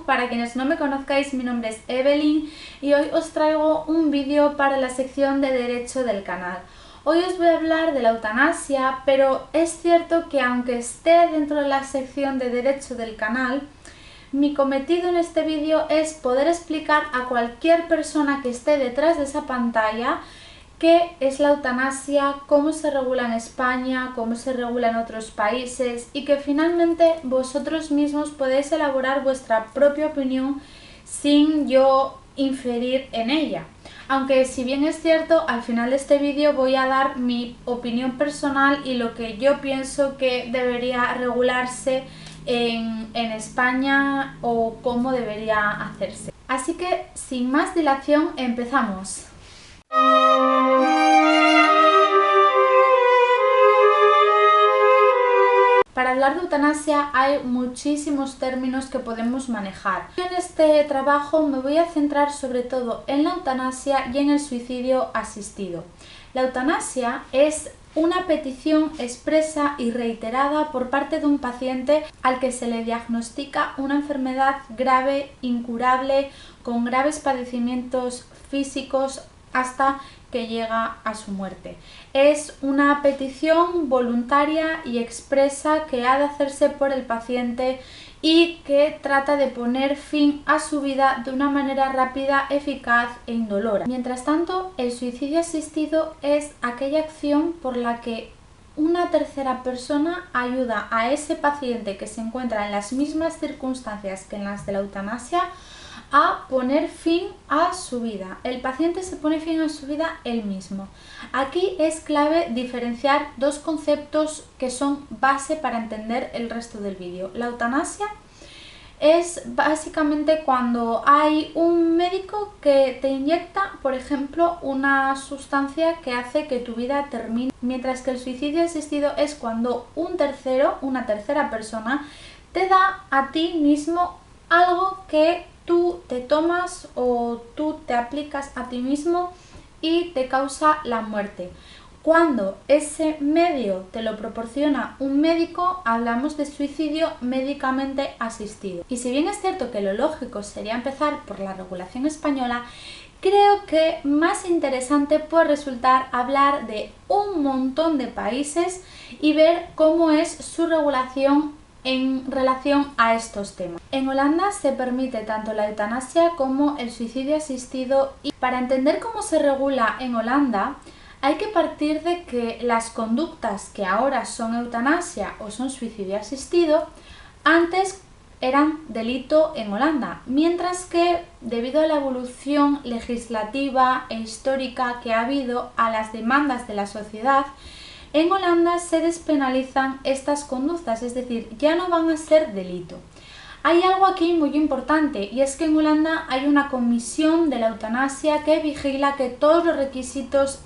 para quienes no me conozcáis, mi nombre es Evelyn y hoy os traigo un vídeo para la sección de Derecho del canal. Hoy os voy a hablar de la eutanasia, pero es cierto que aunque esté dentro de la sección de Derecho del canal, mi cometido en este vídeo es poder explicar a cualquier persona que esté detrás de esa pantalla qué es la eutanasia, cómo se regula en España, cómo se regula en otros países y que finalmente vosotros mismos podéis elaborar vuestra propia opinión sin yo inferir en ella. Aunque si bien es cierto, al final de este vídeo voy a dar mi opinión personal y lo que yo pienso que debería regularse en España o cómo debería hacerse. Así que sin más dilación empezamos. Para hablar de eutanasia hay muchísimos términos que podemos manejar. En este trabajo me voy a centrar sobre todo en la eutanasia y en el suicidio asistido. La eutanasia es una petición expresa y reiterada por parte de un paciente al que se le diagnostica una enfermedad grave, incurable, con graves padecimientos físicos hasta que llega a su muerte. Es una petición voluntaria y expresa que ha de hacerse por el paciente y que trata de poner fin a su vida de una manera rápida, eficaz e indolora. Mientras tanto, el suicidio asistido es aquella acción por la que una tercera persona ayuda a ese paciente que se encuentra en las mismas circunstancias que en las de la eutanasia a poner fin a su vida. El paciente se pone fin a su vida él mismo. Aquí es clave diferenciar dos conceptos que son base para entender el resto del vídeo. La eutanasia es básicamente cuando hay un médico que te inyecta, por ejemplo, una sustancia que hace que tu vida termine, mientras que el suicidio asistido es cuando un tercero, una tercera persona, te da a ti mismo algo que tú te tomas o tú te aplicas a ti mismo y te causa la muerte. Cuando ese medio te lo proporciona un médico, hablamos de suicidio médicamente asistido. Y si bien es cierto que lo lógico sería empezar por la regulación española, creo que más interesante puede resultar hablar de un montón de países y ver cómo es su regulación en relación a estos temas. En Holanda se permite tanto la eutanasia como el suicidio asistido y para entender cómo se regula en Holanda hay que partir de que las conductas que ahora son eutanasia o son suicidio asistido antes eran delito en Holanda, mientras que debido a la evolución legislativa e histórica que ha habido a las demandas de la sociedad, en Holanda se despenalizan estas conductas, es decir, ya no van a ser delito. Hay algo aquí muy importante y es que en Holanda hay una comisión de la eutanasia que vigila que todos los requisitos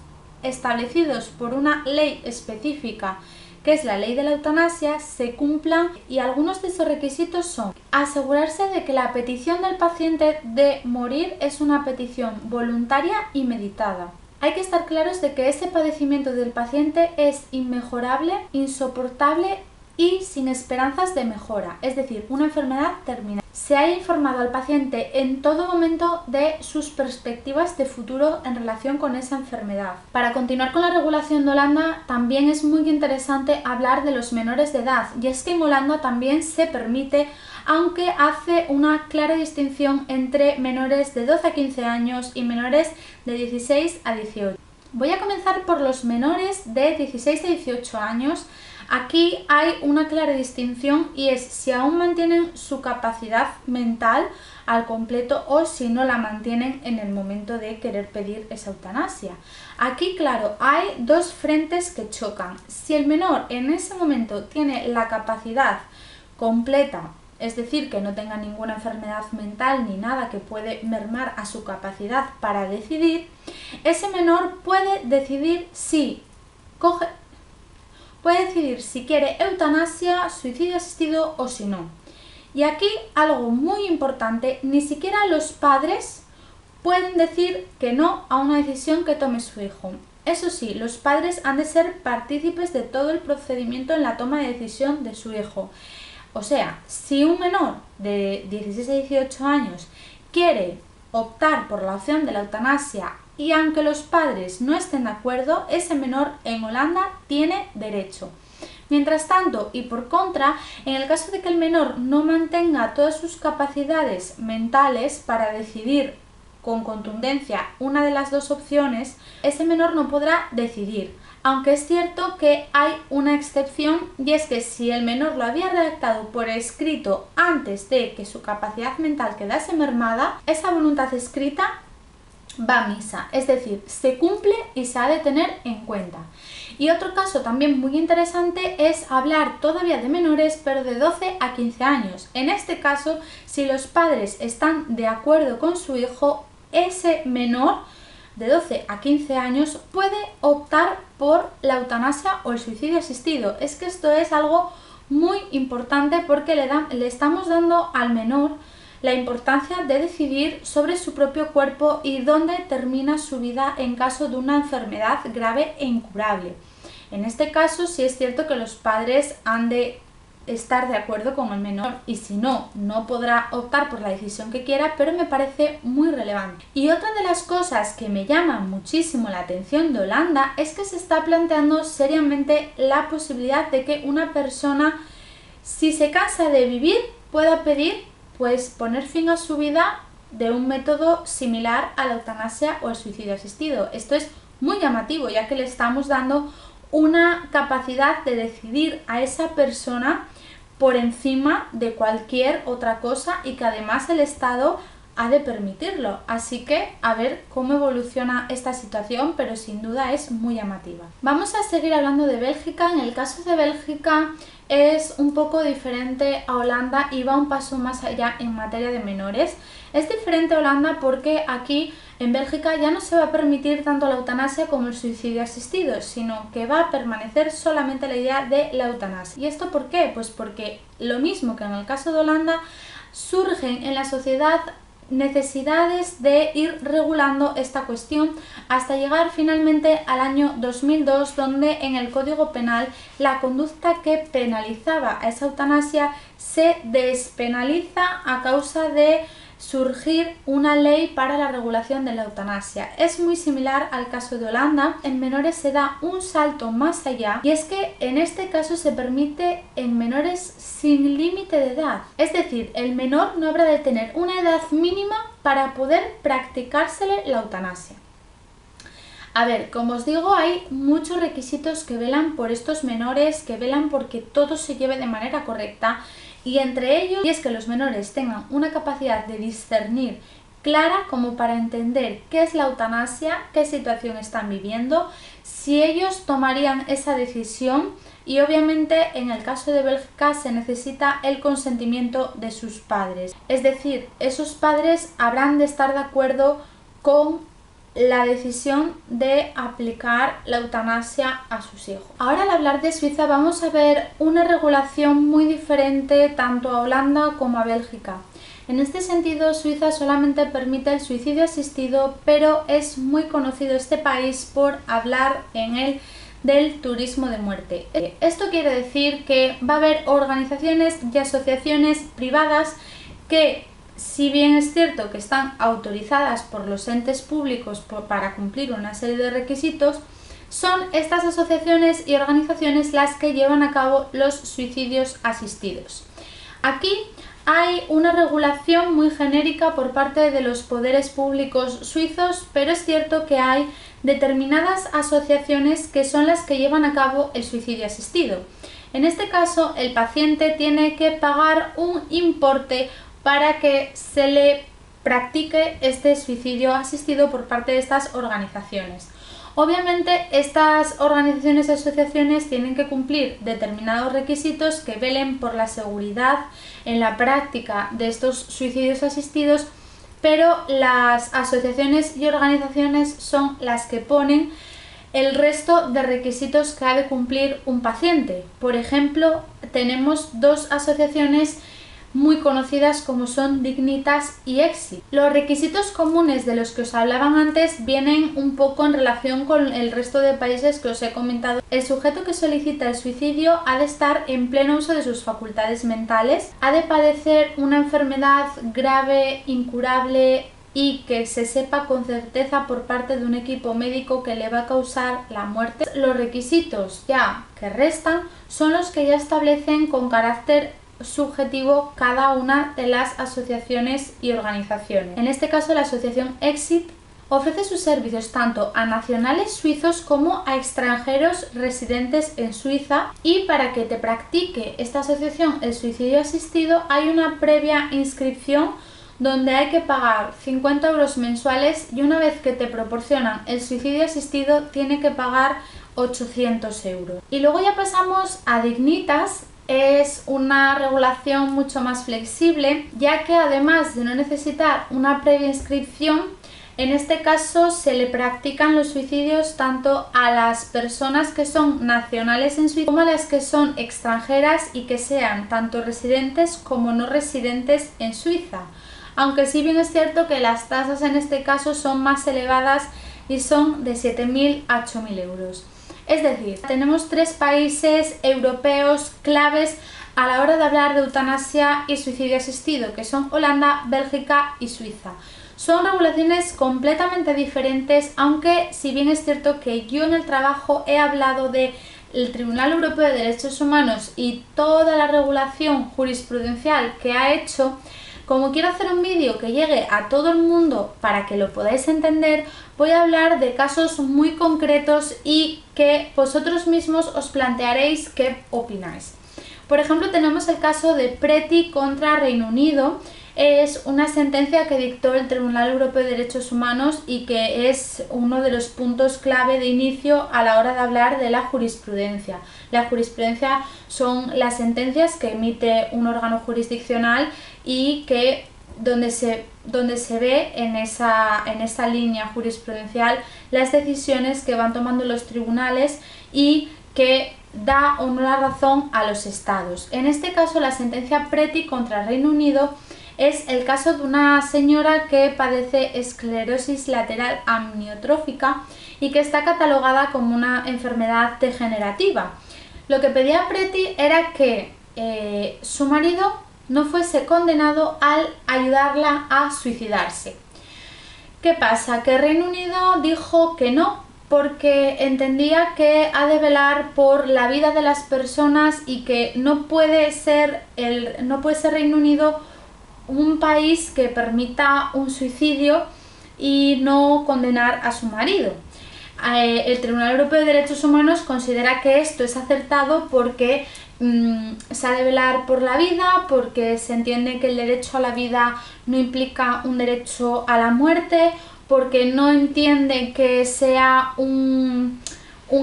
establecidos por una ley específica, que es la ley de la eutanasia, se cumplan y algunos de esos requisitos son asegurarse de que la petición del paciente de morir es una petición voluntaria y meditada. Hay que estar claros de que ese padecimiento del paciente es inmejorable, insoportable y sin esperanzas de mejora, es decir, una enfermedad terminal. Se ha informado al paciente en todo momento de sus perspectivas de futuro en relación con esa enfermedad. Para continuar con la regulación de Holanda, también es muy interesante hablar de los menores de edad, y es que en Holanda también se permite, aunque hace una clara distinción entre menores de 12 a 15 años y menores de 16 a 18. Voy a comenzar por los menores de 16 a 18 años. Aquí hay una clara distinción y es si aún mantienen su capacidad mental al completo o si no la mantienen en el momento de querer pedir esa eutanasia. Aquí, claro, hay dos frentes que chocan. Si el menor en ese momento tiene la capacidad completa, es decir, que no tenga ninguna enfermedad mental ni nada que puede mermar a su capacidad para decidir, ese menor puede decidir si quiere eutanasia, suicidio asistido o si no. Y aquí algo muy importante, ni siquiera los padres pueden decir que no a una decisión que tome su hijo. Eso sí, los padres han de ser partícipes de todo el procedimiento en la toma de decisión de su hijo. O sea, si un menor de 16 a 18 años quiere optar por la opción de la eutanasia y aunque los padres no estén de acuerdo, ese menor en Holanda tiene derecho. Mientras tanto, y por contra, en el caso de que el menor no mantenga todas sus capacidades mentales para decidir con contundencia una de las dos opciones, ese menor no podrá decidir. Aunque es cierto que hay una excepción, y es que si el menor lo había redactado por escrito antes de que su capacidad mental quedase mermada, esa voluntad escrita va a misa, es decir, se cumple y se ha de tener en cuenta. Y otro caso también muy interesante es hablar todavía de menores, pero de 12 a 15 años. En este caso, si los padres están de acuerdo con su hijo, ese menor de 12 a 15 años puede optar por la eutanasia o el suicidio asistido. Es que esto es algo muy importante porque le estamos dando al menor la importancia de decidir sobre su propio cuerpo y dónde termina su vida en caso de una enfermedad grave e incurable. En este caso sí es cierto que los padres han de estar de acuerdo con el menor y si no, no podrá optar por la decisión que quiera, pero me parece muy relevante. Y otra de las cosas que me llama muchísimo la atención de Holanda es que se está planteando seriamente la posibilidad de que una persona, si se cansa de vivir, pueda pedir pues poner fin a su vida de un método similar a la eutanasia o el suicidio asistido. Esto es muy llamativo, ya que le estamos dando una capacidad de decidir a esa persona por encima de cualquier otra cosa y que además el Estado ha de permitirlo. Así que a ver cómo evoluciona esta situación, pero sin duda es muy llamativa. Vamos a seguir hablando de Bélgica. En el caso de Bélgica es un poco diferente a Holanda y va un paso más allá en materia de menores. Es diferente a Holanda porque aquí en Bélgica ya no se va a permitir tanto la eutanasia como el suicidio asistido, sino que va a permanecer solamente la idea de la eutanasia. ¿Y esto por qué? Pues porque lo mismo que en el caso de Holanda, surgen en la sociedad necesidades de ir regulando esta cuestión hasta llegar finalmente al año 2002, donde en el Código Penal la conducta que penalizaba a esa eutanasia se despenaliza a causa de surgir una ley para la regulación de la eutanasia. Es muy similar al caso de Holanda. En menores se da un salto más allá y es que en este caso se permite en menores sin límite de edad. Es decir, el menor no habrá de tener una edad mínima para poder practicársele la eutanasia. A ver, como os digo, hay muchos requisitos que velan por estos menores, que velan porque todo se lleve de manera correcta. Y entre ellos, y es que los menores tengan una capacidad de discernir clara como para entender qué es la eutanasia, qué situación están viviendo, si ellos tomarían esa decisión y obviamente en el caso de Bélgica se necesita el consentimiento de sus padres. Es decir, esos padres habrán de estar de acuerdo con la decisión de aplicar la eutanasia a sus hijos. Ahora al hablar de Suiza vamos a ver una regulación muy diferente tanto a Holanda como a Bélgica. En este sentido, Suiza solamente permite el suicidio asistido, pero es muy conocido este país por hablar en él del turismo de muerte. Esto quiere decir que va a haber organizaciones y asociaciones privadas que, si bien es cierto que están autorizadas por los entes públicos para cumplir una serie de requisitos, son estas asociaciones y organizaciones las que llevan a cabo los suicidios asistidos. Aquí hay una regulación muy genérica por parte de los poderes públicos suizos, pero es cierto que hay determinadas asociaciones que son las que llevan a cabo el suicidio asistido. En este caso, el paciente tiene que pagar un importe para que se le practique este suicidio asistido por parte de estas organizaciones. Obviamente estas organizaciones y asociaciones tienen que cumplir determinados requisitos que velen por la seguridad en la práctica de estos suicidios asistidos, pero las asociaciones y organizaciones son las que ponen el resto de requisitos que ha de cumplir un paciente. Por ejemplo, tenemos dos asociaciones muy conocidas como son Dignitas y Exit. Los requisitos comunes de los que os hablaban antes vienen un poco en relación con el resto de países que os he comentado. El sujeto que solicita el suicidio ha de estar en pleno uso de sus facultades mentales, ha de padecer una enfermedad grave, incurable y que se sepa con certeza por parte de un equipo médico que le va a causar la muerte. Los requisitos ya que restan son los que ya establecen con carácter subjetivo cada una de las asociaciones y organizaciones. En este caso, la asociación Exit ofrece sus servicios tanto a nacionales suizos como a extranjeros residentes en Suiza, y para que te practique esta asociación el suicidio asistido hay una previa inscripción donde hay que pagar 50 euros mensuales, y una vez que te proporcionan el suicidio asistido tiene que pagar 800 euros. Y luego ya pasamos a Dignitas. Es una regulación mucho más flexible, ya que además de no necesitar una previa inscripción, en este caso se le practican los suicidios tanto a las personas que son nacionales en Suiza como a las que son extranjeras y que sean tanto residentes como no residentes en Suiza. Aunque sí bien es cierto que las tasas en este caso son más elevadas y son de 7.000 a 8.000 euros. Es decir, tenemos 3 países europeos claves a la hora de hablar de eutanasia y suicidio asistido, que son Holanda, Bélgica y Suiza. Son regulaciones completamente diferentes, aunque si bien es cierto que yo en el trabajo he hablado del Tribunal Europeo de Derechos Humanos y toda la regulación jurisprudencial que ha hecho, como quiero hacer un vídeo que llegue a todo el mundo para que lo podáis entender, voy a hablar de casos muy concretos y que vosotros mismos os plantearéis qué opináis. Por ejemplo, tenemos el caso de Preti contra Reino Unido. Es una sentencia que dictó el Tribunal Europeo de Derechos Humanos y que es uno de los puntos clave de inicio a la hora de hablar de la jurisprudencia. La jurisprudencia son las sentencias que emite un órgano jurisdiccional y que donde se ve en esa línea jurisprudencial las decisiones que van tomando los tribunales y que da o no la razón a los estados. En este caso, la sentencia Preti contra Reino Unido es el caso de una señora que padece esclerosis lateral amniotrófica y que está catalogada como una enfermedad degenerativa. Lo que pedía Preti era que su marido no fuese condenado al ayudarla a suicidarse. ¿Qué pasa? Que Reino Unido dijo que no, porque entendía que ha de velar por la vida de las personas y que no puede ser Reino Unido un país que permita un suicidio y no condenar a su marido. El Tribunal Europeo de Derechos Humanos considera que esto es acertado porque se ha de velar por la vida, porque se entiende que el derecho a la vida no implica un derecho a la muerte, porque no entiende que sea un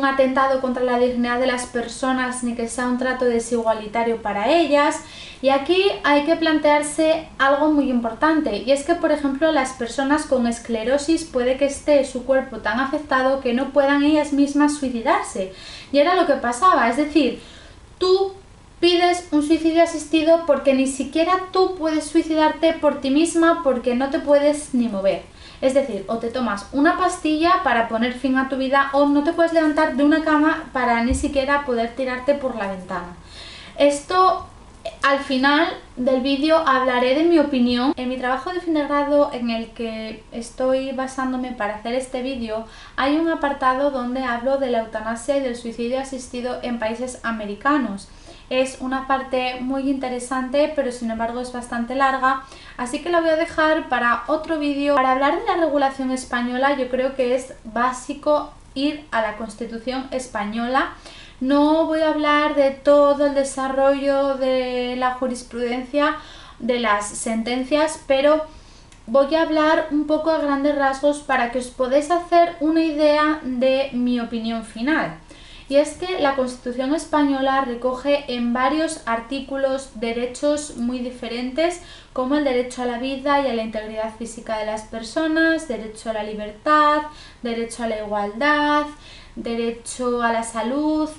atentado contra la dignidad de las personas ni que sea un trato desigualitario para ellas. Y aquí hay que plantearse algo muy importante, y es que, por ejemplo, las personas con esclerosis puede que esté su cuerpo tan afectado que no puedan ellas mismas suicidarse. Y era lo que pasaba, es decir, tú pides un suicidio asistido porque ni siquiera tú puedes suicidarte por ti misma porque no te puedes ni mover. Es decir, o te tomas una pastilla para poner fin a tu vida o no te puedes levantar de una cama para ni siquiera poder tirarte por la ventana. Esto, al final del vídeo hablaré de mi opinión. En mi trabajo de fin de grado, en el que estoy basándome para hacer este vídeo, hay un apartado donde hablo de la eutanasia y del suicidio asistido en países americanos. Es una parte muy interesante, pero sin embargo es bastante larga, así que la voy a dejar para otro vídeo. Para hablar de la regulación española, yo creo que es básico ir a la Constitución española. No voy a hablar de todo el desarrollo de la jurisprudencia, de las sentencias, pero voy a hablar un poco a grandes rasgos para que os podáis hacer una idea de mi opinión final. Y es que la Constitución española recoge en varios artículos derechos muy diferentes, como el derecho a la vida y a la integridad física de las personas, derecho a la libertad, derecho a la igualdad, derecho a la salud,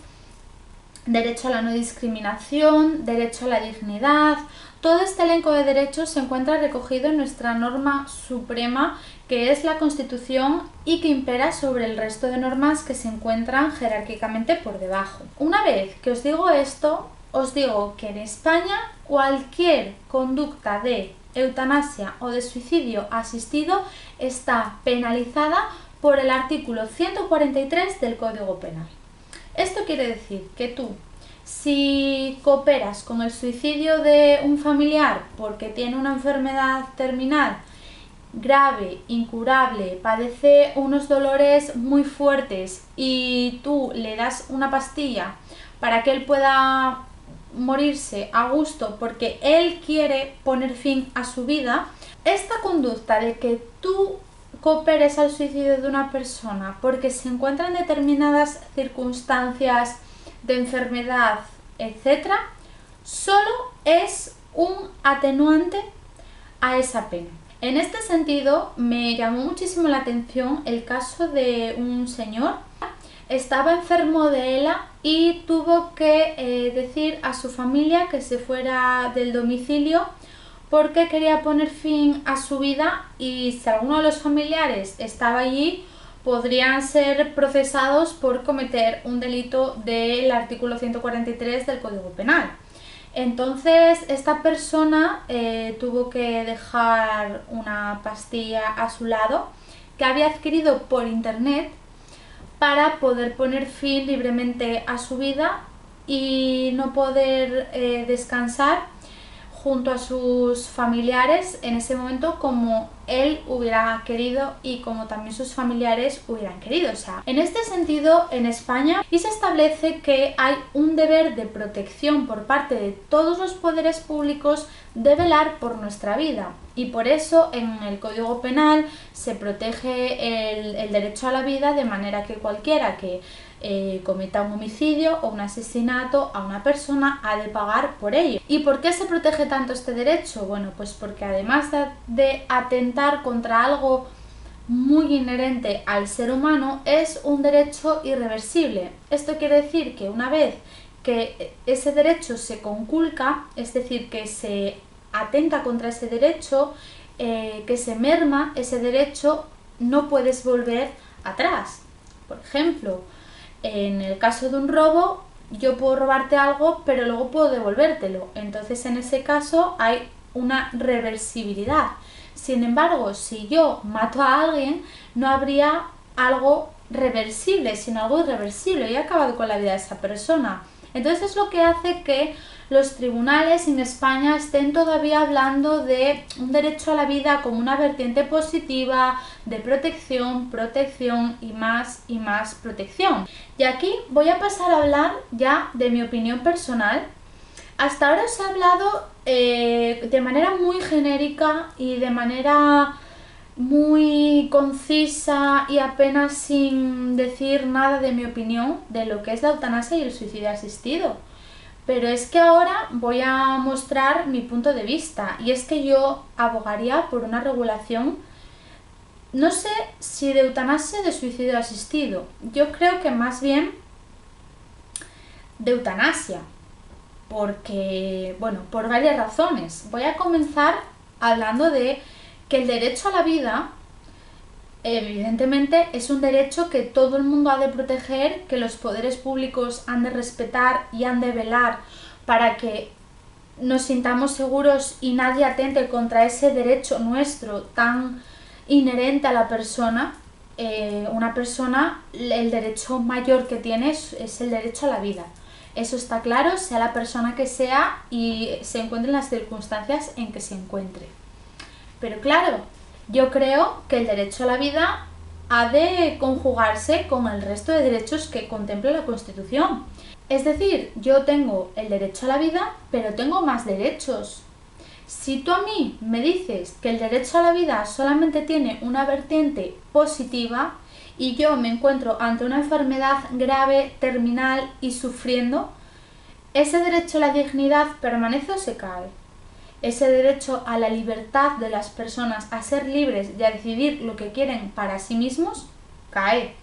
derecho a la no discriminación, derecho a la dignidad, Todo este elenco de derechos se encuentra recogido en nuestra norma suprema, que es la Constitución, y que impera sobre el resto de normas que se encuentran jerárquicamente por debajo. Una vez que os digo esto, os digo que en España cualquier conducta de eutanasia o de suicidio asistido está penalizada por el artículo 143 del Código Penal. Esto quiere decir que tú, si cooperas con el suicidio de un familiar porque tiene una enfermedad terminal grave, incurable, padece unos dolores muy fuertes y tú le das una pastilla para que él pueda morirse a gusto porque él quiere poner fin a su vida, esta conducta de que tú cooperes al suicidio de una persona porque se encuentra en determinadas circunstancias de enfermedad, etc., solo es un atenuante a esa pena. En este sentido, me llamó muchísimo la atención el caso de un señor. Estaba enfermo de ELA y tuvo que decir a su familia que se fuera del domicilio porque quería poner fin a su vida, y si alguno de los familiares estaba allí, podrían ser procesados por cometer un delito del artículo 143 del Código Penal. Entonces esta persona tuvo que dejar una pastilla a su lado que había adquirido por internet para poder poner fin libremente a su vida y no poder descansar junto a sus familiares en ese momento como él hubiera querido y como también sus familiares hubieran querido. O sea, en este sentido, en España y se establece que hay un deber de protección por parte de todos los poderes públicos de velar por nuestra vida, y por eso en el Código Penal se protege el derecho a la vida, de manera que cualquiera que cometa un homicidio o un asesinato a una persona ha de pagar por ello. ¿Y por qué se protege tanto este derecho? Bueno, pues porque además de atentar contra algo muy inherente al ser humano, es un derecho irreversible. Esto quiere decir que una vez que ese derecho se conculca, es decir, que se atenta contra ese derecho, que se merma ese derecho, no puedes volver atrás. Por ejemplo, en el caso de un robo, yo puedo robarte algo, pero luego puedo devolvértelo. Entonces, en ese caso hay una reversibilidad. Sin embargo, si yo mato a alguien, no habría algo reversible, sino algo irreversible. Y he acabado con la vida de esa persona. Entonces, es lo que hace que los tribunales en España estén todavía hablando de un derecho a la vida como una vertiente positiva, de protección y más protección. Y aquí voy a pasar a hablar ya de mi opinión personal. Hasta ahora os he hablado de manera muy genérica y de manera muy concisa y apenas sin decir nada de mi opinión de lo que es la eutanasia y el suicidio asistido. Pero es que ahora voy a mostrar mi punto de vista, y es que yo abogaría por una regulación, no sé si de eutanasia o de suicidio asistido. Yo creo que más bien de eutanasia, porque, bueno, por varias razones. Voy a comenzar hablando de que el derecho a la vida, evidentemente, es un derecho que todo el mundo ha de proteger, que los poderes públicos han de respetar y han de velar para que nos sintamos seguros y nadie atente contra ese derecho nuestro tan inherente a la persona. Una persona, el derecho mayor que tiene es el derecho a la vida. Eso está claro, sea la persona que sea y se encuentre en las circunstancias en que se encuentre. Pero claro, yo creo que el derecho a la vida ha de conjugarse con el resto de derechos que contempla la Constitución. Es decir, yo tengo el derecho a la vida, pero tengo más derechos. Si tú a mí me dices que el derecho a la vida solamente tiene una vertiente positiva y yo me encuentro ante una enfermedad grave, terminal y sufriendo, ¿ese derecho a la dignidad permanece o se cae? Ese derecho a la libertad de las personas a ser libres y a decidir lo que quieren para sí mismos cae.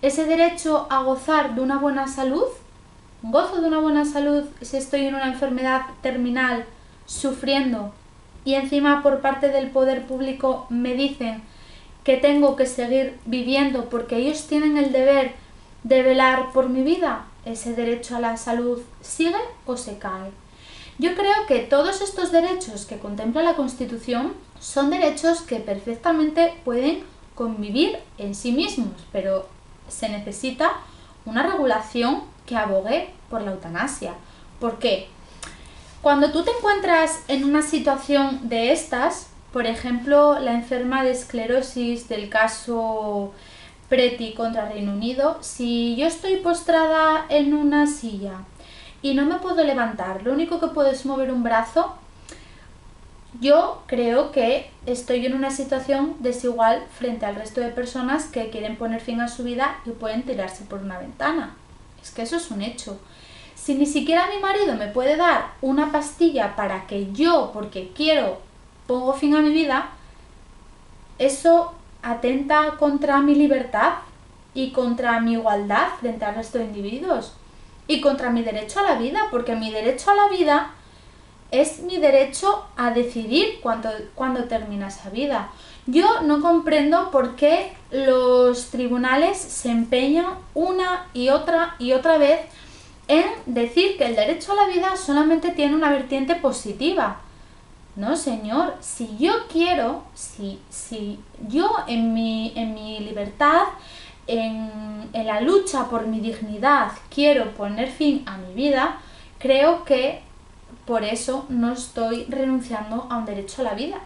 Ese derecho a gozar de una buena salud, gozo de una buena salud si estoy en una enfermedad terminal sufriendo y encima por parte del poder público me dicen que tengo que seguir viviendo porque ellos tienen el deber de velar por mi vida, ¿ese derecho a la salud sigue o se cae? Yo creo que todos estos derechos que contempla la Constitución son derechos que perfectamente pueden convivir en sí mismos, pero se necesita una regulación que abogue por la eutanasia. ¿Por qué? Cuando tú te encuentras en una situación de estas, por ejemplo, la enferma de esclerosis del caso Preti contra Reino Unido, si yo estoy postrada en una silla y no me puedo levantar, lo único que puedo es mover un brazo, yo creo que estoy en una situación desigual frente al resto de personas que quieren poner fin a su vida y pueden tirarse por una ventana. Es que eso es un hecho. Si ni siquiera mi marido me puede dar una pastilla para que yo, porque quiero, pongo fin a mi vida, eso atenta contra mi libertad y contra mi igualdad frente al resto de individuos y contra mi derecho a la vida, porque mi derecho a la vida es mi derecho a decidir cuándo termina esa vida. Yo no comprendo por qué los tribunales se empeñan una y otra vez en decir que el derecho a la vida solamente tiene una vertiente positiva. No, señor, si yo quiero, si yo en mi libertad, en la lucha por mi dignidad, quiero poner fin a mi vida, creo que por eso no estoy renunciando a un derecho a la vida.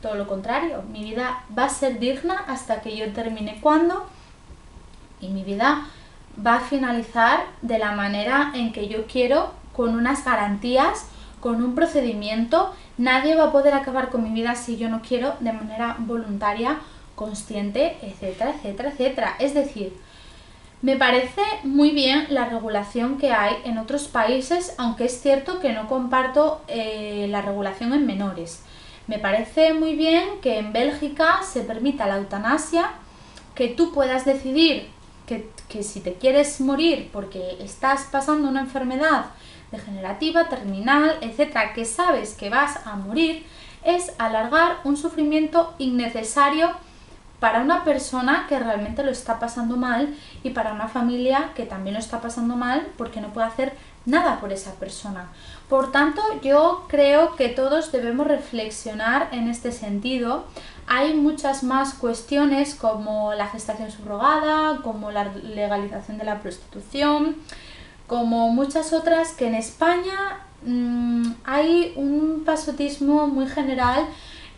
Todo lo contrario, mi vida va a ser digna hasta que yo termine cuando, y mi vida va a finalizar de la manera en que yo quiero, con unas garantías, con un procedimiento. Nadie va a poder acabar con mi vida si yo no quiero, de manera voluntaria, consciente, etcétera, etcétera, etcétera. Es decir, me parece muy bien la regulación que hay en otros países, aunque es cierto que no comparto la regulación en menores. Me parece muy bien que en Bélgica se permita la eutanasia, que tú puedas decidir que si te quieres morir porque estás pasando una enfermedad degenerativa, terminal, etcétera, que sabes que vas a morir, es alargar un sufrimiento innecesario para una persona que realmente lo está pasando mal y para una familia que también lo está pasando mal porque no puede hacer nada por esa persona. Por tanto, yo creo que todos debemos reflexionar en este sentido. Hay muchas más cuestiones como la gestación subrogada, como la legalización de la prostitución, como muchas otras que en España hay un pasotismo muy general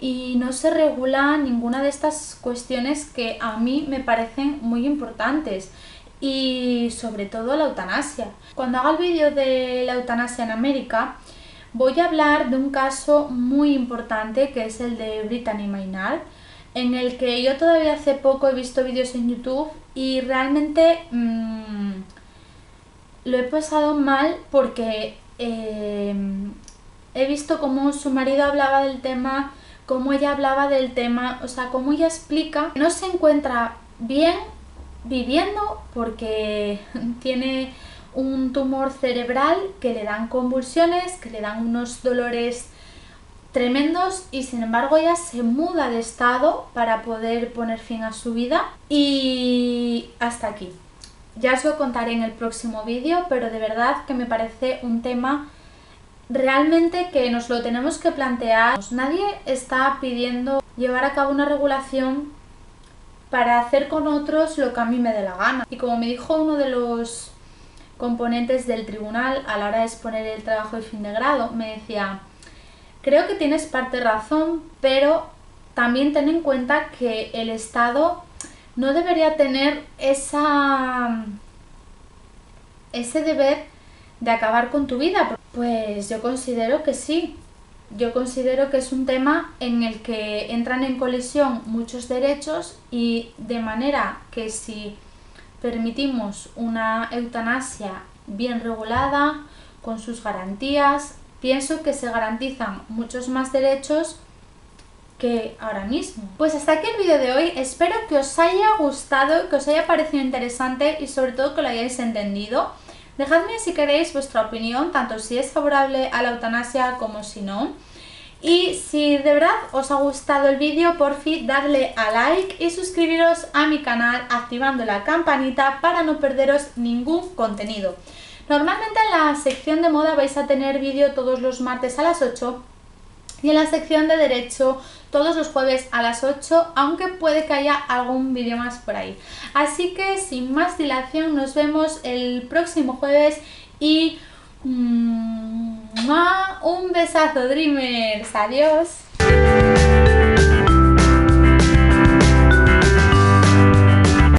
y no se regula ninguna de estas cuestiones que a mí me parecen muy importantes, y sobre todo la eutanasia. Cuando haga el vídeo de la eutanasia en América voy a hablar de un caso muy importante que es el de Brittany Maynard, en el que yo todavía hace poco he visto vídeos en YouTube y realmente lo he pasado mal porque he visto cómo su marido hablaba del tema, cómo ella hablaba del tema, o sea, cómo ella explica que no se encuentra bien viviendo porque tiene un tumor cerebral que le dan convulsiones, que le dan unos dolores tremendos, y sin embargo ella se muda de estado para poder poner fin a su vida. Y hasta aquí. Ya os lo contaré en el próximo vídeo, pero de verdad que me parece un tema realmente que nos lo tenemos que plantear. Nadie está pidiendo llevar a cabo una regulación para hacer con otros lo que a mí me dé la gana. Y como me dijo uno de los componentes del tribunal a la hora de exponer el trabajo de fin de grado, me decía: creo que tienes parte de razón, pero también ten en cuenta que el Estado no debería tener ese deber de acabar con tu vida. Pues yo considero que sí. Yo considero que es un tema en el que entran en colisión muchos derechos, y de manera que si permitimos una eutanasia bien regulada, con sus garantías, pienso que se garantizan muchos más derechos que ahora mismo. Pues hasta aquí el vídeo de hoy. Espero que os haya gustado, que os haya parecido interesante y sobre todo que lo hayáis entendido. Dejadme si queréis vuestra opinión, tanto si es favorable a la eutanasia como si no. Y si de verdad os ha gustado el vídeo, por fin dadle a like y suscribiros a mi canal activando la campanita para no perderos ningún contenido. Normalmente en la sección de moda vais a tener vídeo todos los martes a las 8 y en la sección de derecho todos los jueves a las 8, aunque puede que haya algún vídeo más por ahí. Así que sin más dilación nos vemos el próximo jueves y un besazo, Dreamers. Adiós.